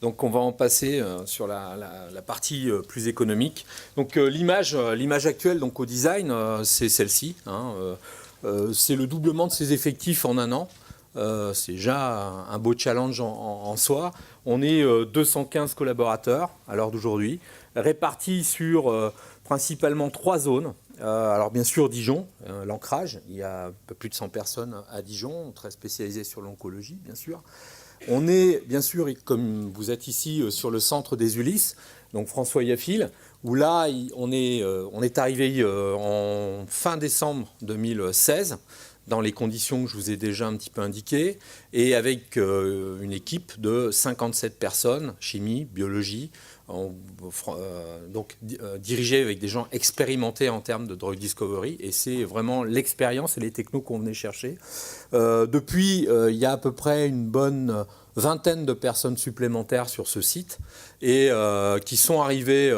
Donc on va en passer sur la partie plus économique. Donc l'image actuelle donc, au design, c'est celle-ci. C'est le doublement de ses effectifs en un an. C'est déjà un beau challenge en soi. On est 215 collaborateurs à l'heure d'aujourd'hui, répartis sur principalement 3 zones. Alors bien sûr Dijon, l'ancrage, il y a un peu plus de 100 personnes à Dijon, très spécialisées sur l'oncologie bien sûr. On est bien sûr, comme vous êtes ici, sur le centre des Ulysses, donc François Yaffil, où là on est arrivé en fin décembre 2016, dans les conditions que je vous ai déjà un petit peu indiquées, et avec une équipe de 57 personnes, chimie, biologie, dirigée avec des gens expérimentés en termes de drug discovery, et c'est vraiment l'expérience et les technos qu'on venait chercher. Depuis, il y a à peu près une bonne vingtaine de personnes supplémentaires sur ce site et qui sont arrivées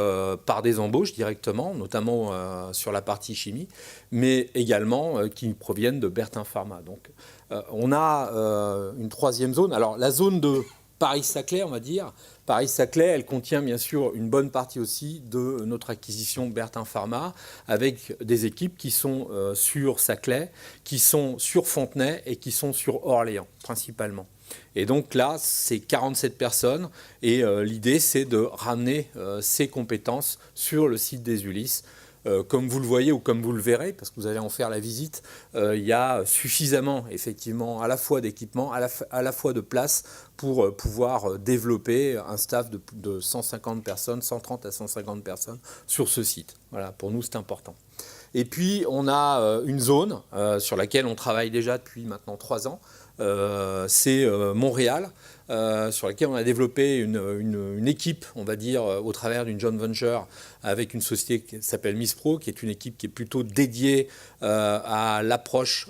par des embauches directement, notamment sur la partie chimie, mais également qui proviennent de Bertin Pharma. Donc on a une troisième zone. Alors la zone de Paris-Saclay, on va dire. Paris-Saclay, elle contient bien sûr une bonne partie aussi de notre acquisition Bertin Pharma, avec des équipes qui sont sur Saclay, qui sont sur Fontenay et qui sont sur Orléans, principalement. Et donc là, c'est 47 personnes et l'idée, c'est de ramener ces compétences sur le site des Ulysses. Comme vous le voyez ou comme vous le verrez, parce que vous allez en faire la visite, il y a suffisamment, effectivement, à la fois d'équipement, à la fois de place pour pouvoir développer un staff de 150 personnes, 130 à 150 personnes sur ce site. Voilà, pour nous, c'est important. Et puis, on a une zone sur laquelle on travaille déjà depuis maintenant 3 ans. C'est Montréal, sur laquelle on a développé une équipe, on va dire, au travers d'une joint venture avec une société qui s'appelle Mispro, qui est une équipe qui est plutôt dédiée à l'approche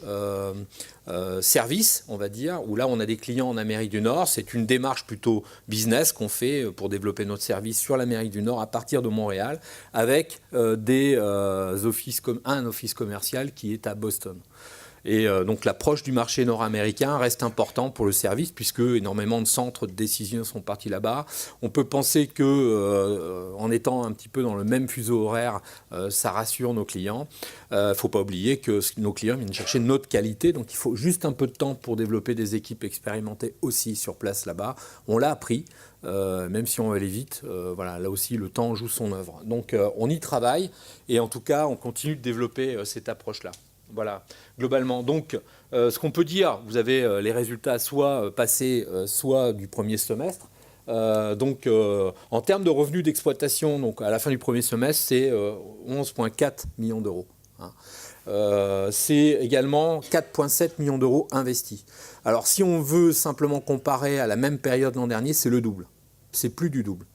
service, on va dire, où là on a des clients en Amérique du Nord. C'est une démarche plutôt business qu'on fait pour développer notre service sur l'Amérique du Nord à partir de Montréal, avec un office commercial qui est à Boston. Et donc l'approche du marché nord-américain reste importante pour le service puisque énormément de centres de décision sont partis là-bas. On peut penser que en étant un petit peu dans le même fuseau horaire, ça rassure nos clients. Il ne faut pas oublier que nos clients viennent chercher notre qualité, donc il faut juste un peu de temps pour développer des équipes expérimentées aussi sur place là-bas. On l'a appris. Même si on veut aller vite, voilà, là aussi le temps joue son œuvre. Donc on y travaille et en tout cas on continue de développer cette approche-là. Voilà, globalement. Donc, ce qu'on peut dire, vous avez les résultats soit passés, soit du premier semestre. En termes de revenus d'exploitation, donc à la fin du premier semestre, c'est 11,4 millions d'euros. C'est également 4,7 millions d'euros investis. Alors, si on veut simplement comparer à la même période l'an dernier, c'est le double. C'est plus du double.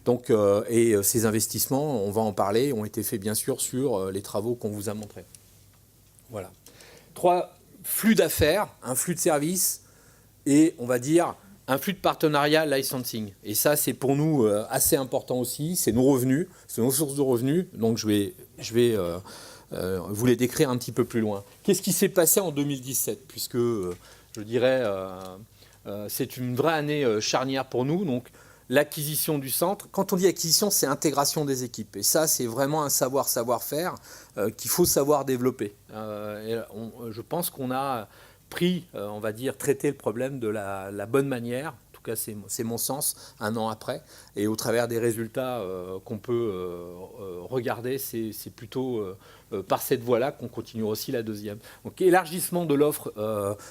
Donc, et ces investissements, on va en parler, ont été faits bien sûr sur les travaux qu'on vous a montrés. Voilà. 3 flux d'affaires, un flux de services et, on va dire, un flux de partenariat licensing. Et ça, c'est pour nous assez important aussi. C'est nos revenus, c'est nos sources de revenus. Donc, je vais vous les décrire un petit peu plus loin. Qu'est-ce qui s'est passé en 2017 ? Puisque, je dirais, c'est une vraie année charnière pour nous. Donc, l'acquisition du centre. Quand on dit acquisition, c'est intégration des équipes. Et ça, c'est vraiment un savoir-faire qu'il faut savoir développer. Je pense qu'on a pris, on va dire, traité le problème de la bonne manière. En tout cas, c'est mon sens, un an après. Et au travers des résultats qu'on peut regarder, c'est plutôt par cette voie-là qu'on continue aussi la deuxième. Donc, élargissement de l'offre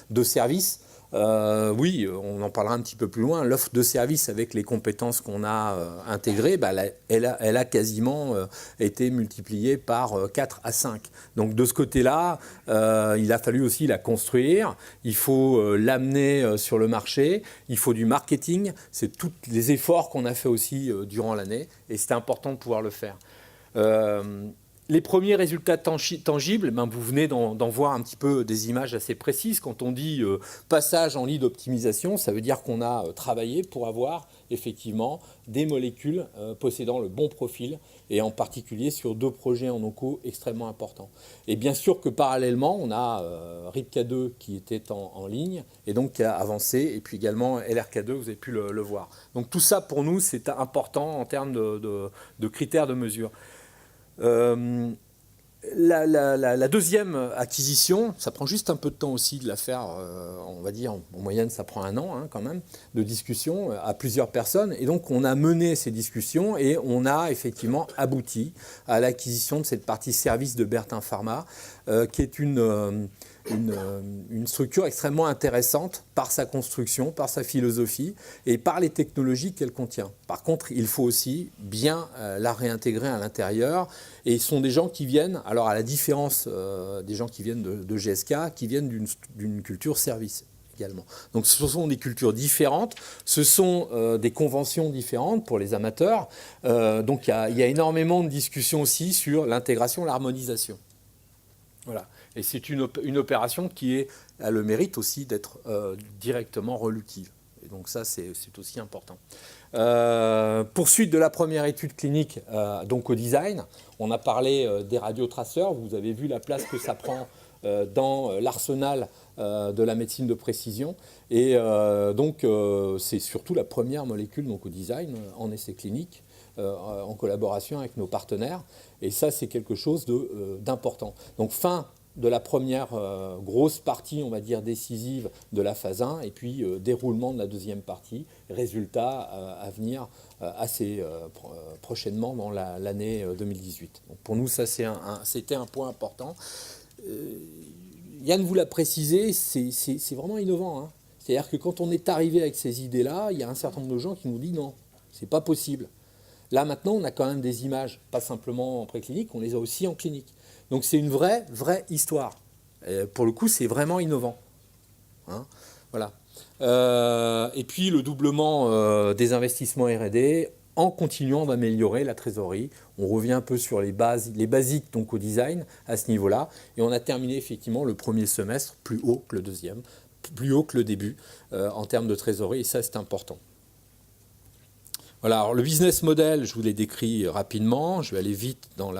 de services. Oui, on en parlera un petit peu plus loin. L'offre de service avec les compétences qu'on a intégrées, elle a quasiment été multipliée par 4 à 5. Donc de ce côté-là, il a fallu aussi la construire. Il faut l'amener sur le marché. Il faut du marketing. C'est tous les efforts qu'on a fait aussi durant l'année. Et c'était important de pouvoir le faire. les premiers résultats tangibles, ben vous venez d'en voir un petit peu des images assez précises. Quand on dit passage en lit d'optimisation, ça veut dire qu'on a travaillé pour avoir effectivement des molécules possédant le bon profil, et en particulier sur 2 projets en onco extrêmement importants. Et bien sûr que parallèlement, on a RIPK2 qui était en ligne, et donc qui a avancé, et puis également LRK2, vous avez pu le voir. Donc tout ça, pour nous, c'est important en termes de critères de mesure. La deuxième acquisition, ça prend juste un peu de temps aussi de la faire, on va dire, en moyenne ça prend 1 an quand même, de discussion à plusieurs personnes. Et donc on a mené ces discussions et on a effectivement abouti à l'acquisition de cette partie service de Bertin Pharma, qui est une structure extrêmement intéressante par sa construction, par sa philosophie et par les technologies qu'elle contient. Par contre, il faut aussi bien la réintégrer à l'intérieur. Et ce sont des gens qui viennent, alors à la différence des gens qui viennent de GSK, qui viennent d'une culture service également. Donc ce sont des cultures différentes, ce sont des conventions différentes pour les amateurs. Donc il y a énormément de discussions aussi sur l'intégration, l'harmonisation. Voilà. Et c'est une opération qui a le mérite aussi d'être directement relutive. Et donc ça, c'est aussi important. Poursuite de la première étude clinique donc au design. On a parlé des radiotraceurs. Vous avez vu la place que ça prend dans l'arsenal de la médecine de précision. Et donc, c'est surtout la première molécule donc, au design en essai clinique, en collaboration avec nos partenaires. Et ça, c'est quelque chose d'important. Donc, fin de la première grosse partie, on va dire, décisive de la phase 1, et puis déroulement de la deuxième partie, résultat à venir assez prochainement dans l'année 2018. Donc pour nous, ça, c'était un point important. Yann vous l'a précisé, c'est vraiment innovant. Hein. C'est-à-dire que quand on est arrivé avec ces idées-là, il y a un certain nombre de gens qui nous disent non, c'est pas possible. Là, maintenant, on a quand même des images, pas simplement en préclinique, on les a aussi en clinique. Donc c'est une vraie histoire. Et pour le coup, c'est vraiment innovant. Hein, voilà. Et puis le doublement des investissements R&D en continuant d'améliorer la trésorerie. On revient un peu sur les basiques donc au design à ce niveau-là. Et on a terminé effectivement le premier semestre plus haut que le deuxième, plus haut que le début en termes de trésorerie. Et ça, c'est important. Voilà, alors le business model, je vous l'ai décrit rapidement, je vais aller vite dans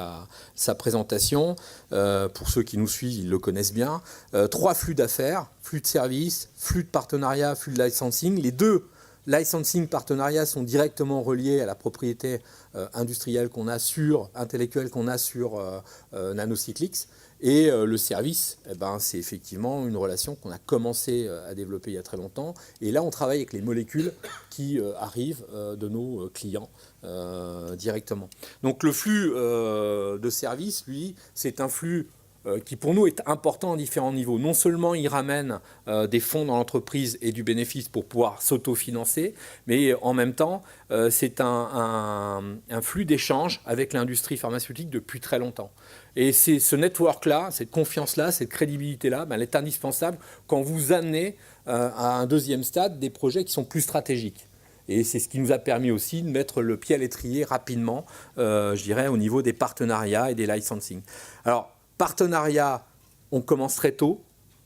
sa présentation. Pour ceux qui nous suivent, ils le connaissent bien. 3 flux d'affaires, flux de services, flux de partenariat, flux de licensing. Les 2 licensing partenariats sont directement reliés à la propriété industrielle intellectuelle qu'on a sur Nanocyclix. Et le service, c'est effectivement une relation qu'on a commencé à développer il y a très longtemps. Et là, on travaille avec les molécules qui arrivent de nos clients directement. Donc le flux de service, lui, c'est un flux qui pour nous est important à différents niveaux. Non seulement il ramène des fonds dans l'entreprise et du bénéfice pour pouvoir s'autofinancer, mais en même temps, c'est un flux d'échange avec l'industrie pharmaceutique depuis très longtemps. Et c'est ce network-là, cette confiance-là, cette crédibilité-là, elle est indispensable quand vous amenez à un deuxième stade des projets qui sont plus stratégiques. Et c'est ce qui nous a permis aussi de mettre le pied à l'étrier rapidement, je dirais, au niveau des partenariats et des licensing. Alors, partenariat, on commence très tôt,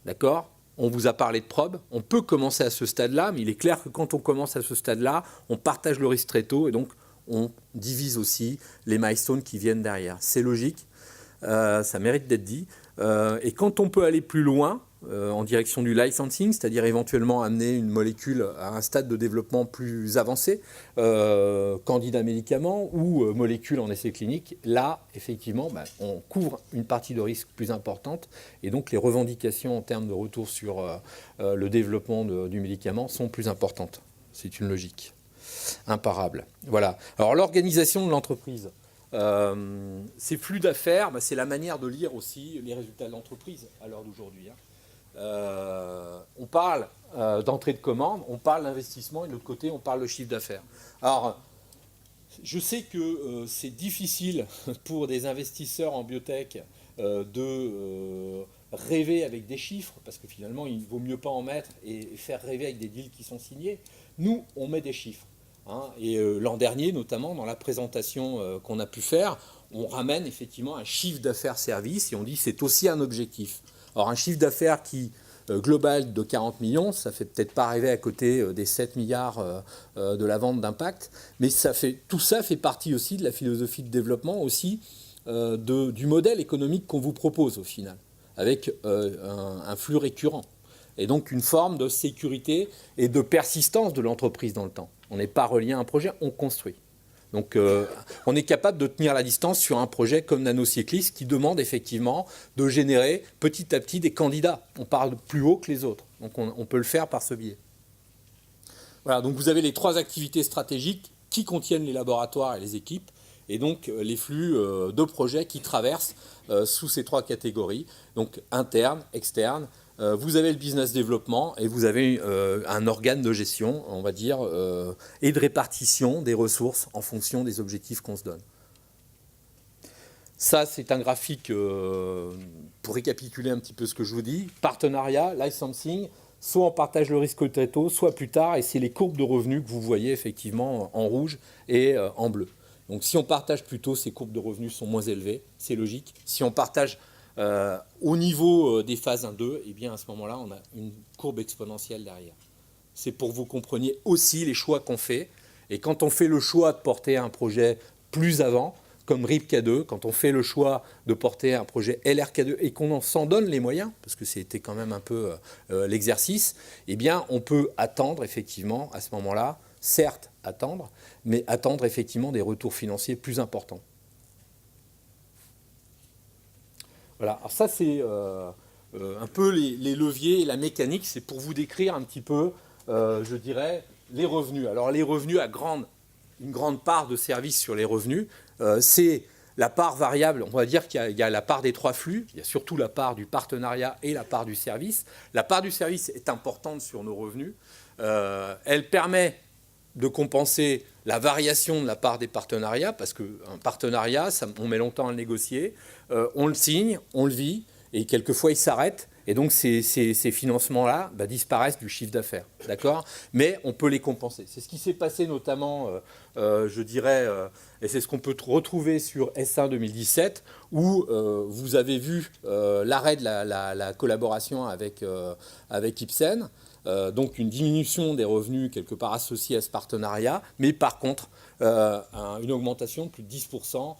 d'accord ? On vous a parlé de probe, on peut commencer à ce stade-là, mais il est clair que quand on commence à ce stade-là, on partage le risque très tôt et donc on divise aussi les milestones qui viennent derrière. C'est logique, ça mérite d'être dit. Et quand on peut aller plus loin, en direction du licensing, c'est-à-dire éventuellement amener une molécule à un stade de développement plus avancé, candidat médicament ou molécule en essai clinique, là, effectivement, on couvre une partie de risque plus importante et donc les revendications en termes de retour sur le développement du médicament sont plus importantes. C'est une logique imparable. Voilà. Alors, l'organisation de l'entreprise. Ces flux d'affaires, c'est la manière de lire aussi les résultats de l'entreprise à l'heure d'aujourd'hui. On parle d'entrée de commande, on parle d'investissement et de l'autre côté, on parle de chiffre d'affaires. Alors, je sais que c'est difficile pour des investisseurs en biotech de rêver avec des chiffres, parce que finalement, il vaut mieux pas en mettre et faire rêver avec des deals qui sont signés. Nous, on met des chiffres. Et l'an dernier, notamment, dans la présentation qu'on a pu faire, on ramène effectivement un chiffre d'affaires service et on dit c'est aussi un objectif. Alors un chiffre d'affaires qui global de 40 millions, ça fait peut-être pas arriver à côté des 7 milliards de la vente d'Impact, mais tout ça fait partie aussi de la philosophie de développement, aussi du modèle économique qu'on vous propose au final, avec un flux récurrent. Et donc une forme de sécurité et de persistance de l'entreprise dans le temps. On n'est pas relié à un projet, on construit. Donc on est capable de tenir la distance sur un projet comme Nanocycliste qui demande effectivement de générer petit à petit des candidats. On parle plus haut que les autres. Donc on peut le faire par ce biais. Voilà, donc vous avez les 3 activités stratégiques qui contiennent les laboratoires et les équipes, et donc les flux de projets qui traversent sous ces 3 catégories, donc interne, externe. Vous avez le business développement et vous avez un organe de gestion, on va dire, et de répartition des ressources en fonction des objectifs qu'on se donne. Ça, c'est un graphique pour récapituler un petit peu ce que je vous dis. Partenariat, licensing, soit on partage le risque très tôt, soit plus tard, et c'est les courbes de revenus que vous voyez effectivement en rouge et en bleu. Donc si on partage plus tôt, ces courbes de revenus sont moins élevées, c'est logique. Si on partage au niveau des phases 1-2, eh bien à ce moment-là, on a une courbe exponentielle derrière. C'est pour que vous compreniez aussi les choix qu'on fait. Et quand on fait le choix de porter un projet plus avant, comme RIPK2, quand on fait le choix de porter un projet LRK2 et qu'on s'en donne les moyens, parce que c'était quand même un peu l'exercice, eh bien on peut attendre effectivement à ce moment-là, certes attendre, mais attendre effectivement des retours financiers plus importants. Voilà, alors ça c'est un peu les leviers et la mécanique, c'est pour vous décrire un petit peu, je dirais, les revenus. Alors les revenus à une grande part de service sur les revenus, c'est la part variable, on va dire qu'il y a la part des 3 flux, il y a surtout la part du partenariat et la part du service. La part du service est importante sur nos revenus, elle permet de compenser la variation de la part des partenariats, parce qu'un partenariat, on met longtemps à le négocier, on le signe, on le vit, et quelquefois il s'arrête, et donc ces financements-là disparaissent du chiffre d'affaires, d'accord ? Mais on peut les compenser. C'est ce qui s'est passé notamment, je dirais, et c'est ce qu'on peut retrouver sur S1 2017, où vous avez vu l'arrêt de la collaboration avec Ipsen, donc une diminution des revenus quelque part associés à ce partenariat, mais par contre une augmentation de plus de 10%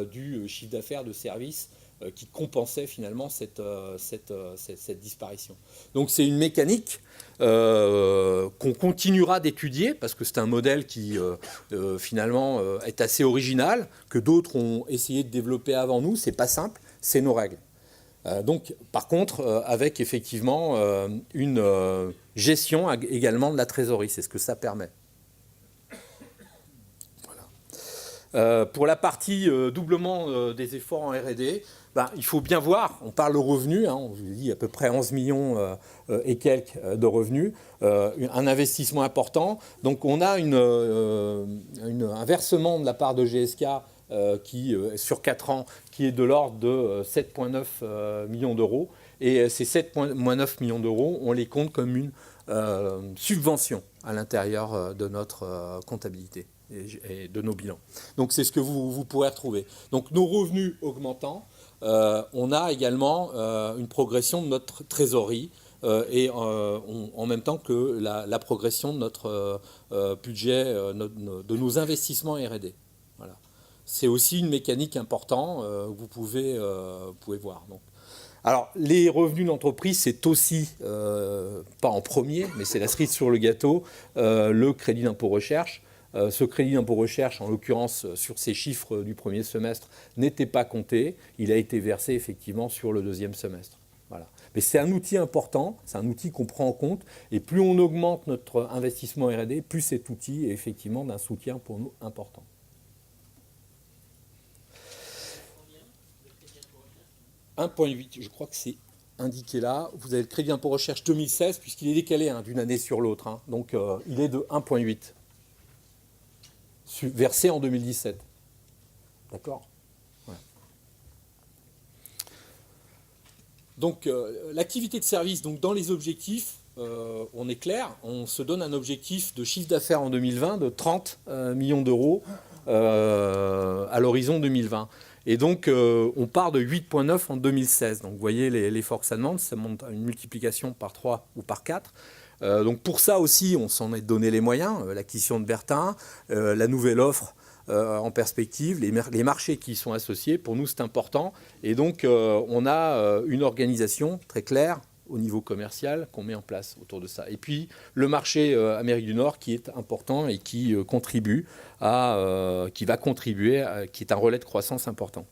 du chiffre d'affaires de service qui compensait finalement cette disparition. Donc c'est une mécanique qu'on continuera d'étudier, parce que c'est un modèle qui finalement est assez original, que d'autres ont essayé de développer avant nous. C'est pas simple, c'est nos règles. Donc, par contre, avec effectivement une gestion également de la trésorerie, c'est ce que ça permet. Voilà. Pour la partie doublement des efforts en R&D, il faut bien voir, on parle de revenus, on vous dit à peu près 11 millions et quelques de revenus, un investissement important. Donc on a un versement de la part de GSK qui, sur 4 ans, qui est de l'ordre de 7,9 millions d'euros. Et ces 7,9 millions d'euros, on les compte comme une subvention à l'intérieur de notre comptabilité et de nos bilans. Donc c'est ce que vous pourrez retrouver. Donc nos revenus augmentant, on a également une progression de notre trésorerie et en même temps que la progression de notre budget, de nos investissements R&D. Voilà. C'est aussi une mécanique importante, vous pouvez voir. Donc. Alors, les revenus d'entreprise, c'est aussi, pas en premier, mais c'est la cerise sur le gâteau, le crédit d'impôt recherche. Ce crédit d'impôt recherche, en l'occurrence, sur ces chiffres du premier semestre, n'était pas compté. Il a été versé effectivement sur le deuxième semestre. Voilà. Mais c'est un outil important, c'est un outil qu'on prend en compte. Et plus on augmente notre investissement R&D, plus cet outil est effectivement d'un soutien pour nous important. 1,8, je crois que c'est indiqué là. Vous avez le crédit d'impôt recherche 2016, puisqu'il est décalé d'une année sur l'autre. Donc il est de 1,8, versé en 2017. D'accord ? Ouais. Donc l'activité de service, donc, dans les objectifs, on est clair, on se donne un objectif de chiffre d'affaires en 2020 de 30 millions d'euros à l'horizon 2020. Et donc, on part de 8,9 en 2016. Donc, vous voyez l'effort que ça demande. Ça monte à une multiplication par 3 ou par 4. Donc, pour ça aussi, on s'en est donné les moyens. L'acquisition de Bertin, la nouvelle offre en perspective, les marchés qui y sont associés. Pour nous, c'est important. Et donc, on a une organisation très claire au niveau commercial qu'on met en place autour de ça. Et puis, le marché Amérique du Nord qui est important et qui va contribuer, qui est un relais de croissance important.